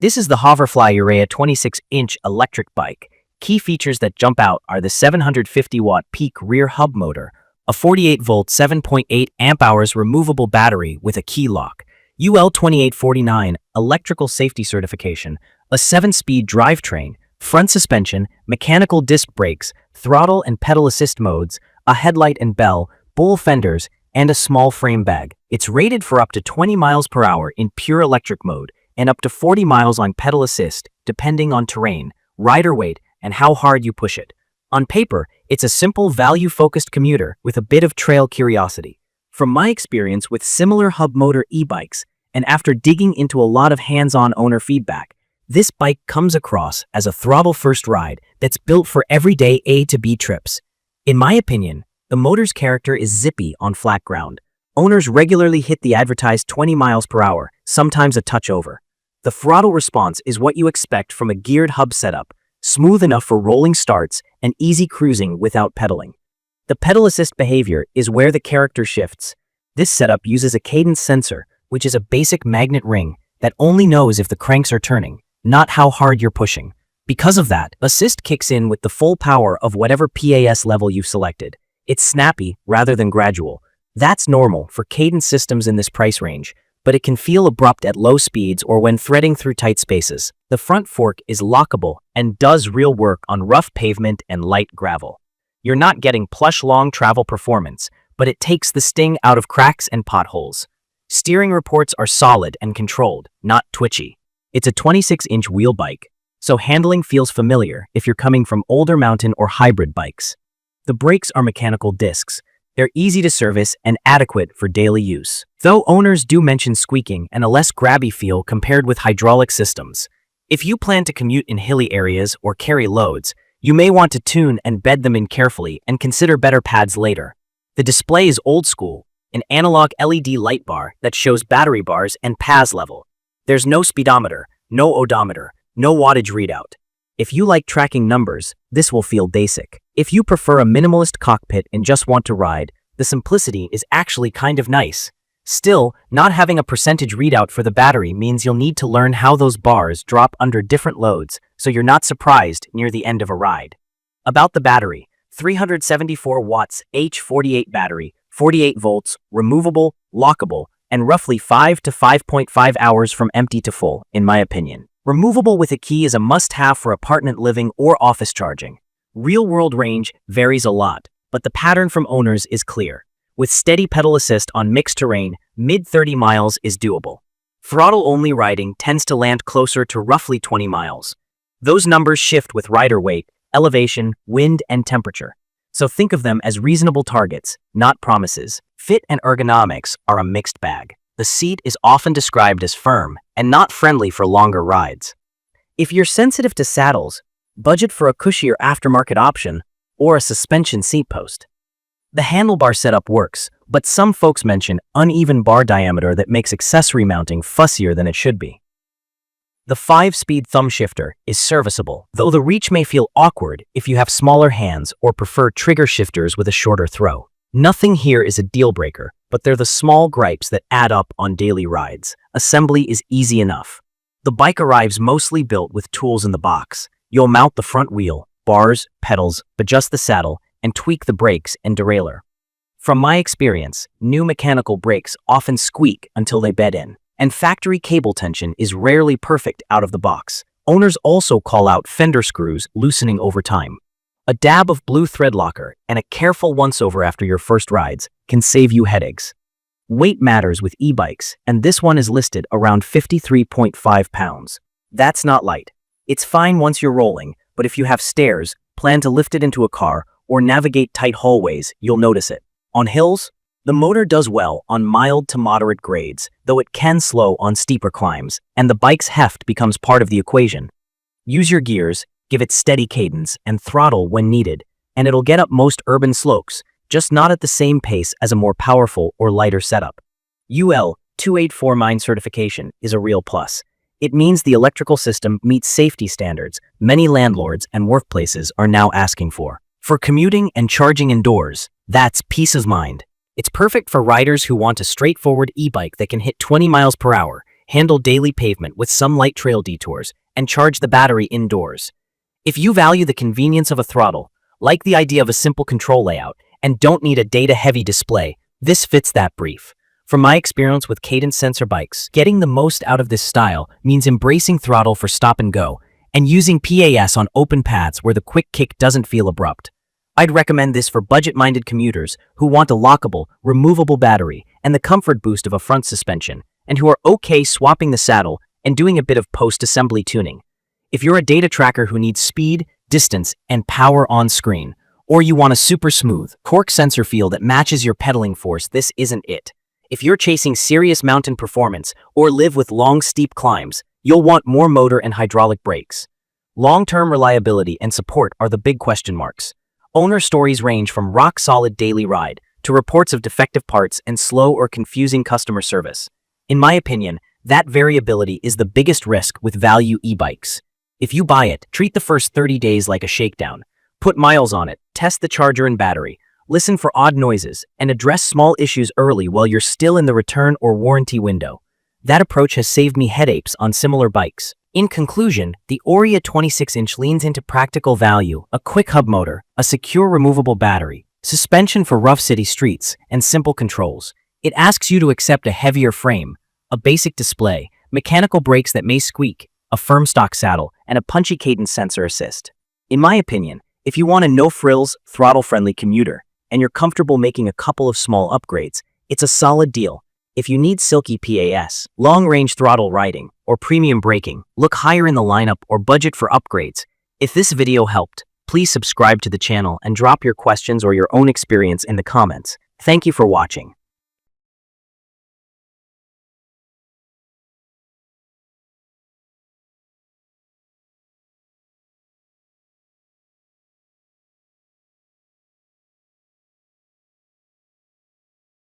This is the HOVERFLY UREA 26-inch electric bike. Key features that jump out are the 750-watt peak rear hub motor, a 48-volt 7.8 amp-hours removable battery with a key lock, UL 2849 electrical safety certification, a 7-speed drivetrain, front suspension, mechanical disc brakes, throttle and pedal assist modes, a headlight and bell, bull fenders, and a small frame bag. It's rated for up to 20 miles per hour in pure electric mode and up to 40 miles on pedal assist, depending on terrain, rider weight, and how hard you push it. On paper, it's a simple, value-focused commuter with a bit of trail curiosity. From my experience with similar hub motor e-bikes, and after digging into a lot of hands-on owner feedback, this bike comes across as a throttle-first ride that's built for everyday A to B trips. In my opinion, the motor's character is zippy on flat ground. Owners regularly hit the advertised 20 miles per hour, sometimes a touch over. The throttle response is what you expect from a geared hub setup, smooth enough for rolling starts and easy cruising without pedaling. The pedal assist behavior is where the character shifts. This setup uses a cadence sensor, which is a basic magnet ring that only knows if the cranks are turning, not how hard you're pushing. Because of that, assist kicks in with the full power of whatever PAS level you've selected. It's snappy rather than gradual. That's normal for cadence systems in this price range, but it can feel abrupt at low speeds or when threading through tight spaces. The front fork is lockable and does real work on rough pavement and light gravel. You're not getting plush long travel performance, but it takes the sting out of cracks and potholes. Steering reports are solid and controlled, not twitchy. It's a 26-inch wheel bike, so handling feels familiar if you're coming from older mountain or hybrid bikes. The brakes are mechanical discs. They're easy to service and adequate for daily use, though owners do mention squeaking and a less grabby feel compared with hydraulic systems. If you plan to commute in hilly areas or carry loads, you may want to tune and bed them in carefully and consider better pads later. The display is old school, an analog LED light bar that shows battery bars and PAS level. There's no speedometer, no odometer, no wattage readout. If you like tracking numbers, this will feel basic. If you prefer a minimalist cockpit and just want to ride, the simplicity is actually kind of nice. Still, not having a percentage readout for the battery means you'll need to learn how those bars drop under different loads, so you're not surprised near the end of a ride. About the battery, 374 watts H48 battery, 48 volts, removable, lockable, and roughly 5 to 5.5 hours from empty to full, in my opinion. Removable with a key is a must-have for apartment living or office charging. Real-world range varies a lot, but the pattern from owners is clear. With steady pedal assist on mixed terrain, mid-30 miles is doable. Throttle-only riding tends to land closer to roughly 20 miles. Those numbers shift with rider weight, elevation, wind, and temperature. So think of them as reasonable targets, not promises. Fit and ergonomics are a mixed bag. The seat is often described as firm and not friendly for longer rides. If you're sensitive to saddles, budget for a cushier aftermarket option or a suspension seat post. The handlebar setup works, but some folks mention uneven bar diameter that makes accessory mounting fussier than it should be. The 5-speed thumb shifter is serviceable, though the reach may feel awkward if you have smaller hands or prefer trigger shifters with a shorter throw. Nothing here is a deal breaker, but they're the small gripes that add up on daily rides. Assembly is easy enough. The bike arrives mostly built with tools in the box. You'll mount the front wheel, bars, pedals, adjust the saddle, and tweak the brakes and derailleur. From my experience, new mechanical brakes often squeak until they bed in, and factory cable tension is rarely perfect out of the box. Owners also call out fender screws loosening over time. A dab of blue thread locker and a careful once-over after your first rides can save you headaches. Weight matters with e-bikes, and this one is listed around 53.5 pounds. That's not light. It's fine once you're rolling, but if you have stairs, plan to lift it into a car, or navigate tight hallways, you'll notice it. On hills, the motor does well on mild to moderate grades, though it can slow on steeper climbs, and the bike's heft becomes part of the equation. Use your gears, give it steady cadence, and throttle when needed, and it'll get up most urban slopes, just not at the same pace as a more powerful or lighter setup. UL 2849 certification is a real plus. It means the electrical system meets safety standards many landlords and workplaces are now asking for. For commuting and charging indoors, that's peace of mind. It's perfect for riders who want a straightforward e-bike that can hit 20 miles per hour handle daily pavement with some light trail detours, and charge the battery indoors. If you value the convenience of a throttle, like the idea of a simple control layout, and don't need a data-heavy display, this fits that brief. From my experience with cadence sensor bikes, getting the most out of this style means embracing throttle for stop and go, and using PAS on open paths where the quick kick doesn't feel abrupt. I'd recommend this for budget-minded commuters who want a lockable, removable battery and the comfort boost of a front suspension, and who are okay swapping the saddle and doing a bit of post-assembly tuning. If you're a data tracker who needs speed, distance, and power on screen, or you want a super smooth, torque sensor feel that matches your pedaling force, this isn't it. If you're chasing serious mountain performance or live with long, steep climbs, you'll want more motor and hydraulic brakes. Long-term reliability and support are the big question marks. Owner stories range from rock-solid daily ride to reports of defective parts and slow or confusing customer service. In my opinion, that variability is the biggest risk with value e-bikes. If you buy it, treat the first 30 days like a shakedown. Put miles on it, test the charger and battery, listen for odd noises, and address small issues early while you're still in the return or warranty window. That approach has saved me headaches on similar bikes. In conclusion, the Ourea 26-inch leans into practical value, a quick hub motor, a secure removable battery, suspension for rough city streets, and simple controls. It asks you to accept a heavier frame, a basic display, mechanical brakes that may squeak, a firm stock saddle, and a punchy cadence sensor assist. In my opinion, if you want a no-frills, throttle-friendly commuter, and you're comfortable making a couple of small upgrades, it's a solid deal. If you need silky PAS, long-range throttle riding, or premium braking, look higher in the lineup or budget for upgrades. If this video helped, please subscribe to the channel and drop your questions or your own experience in the comments. Thank you for watching.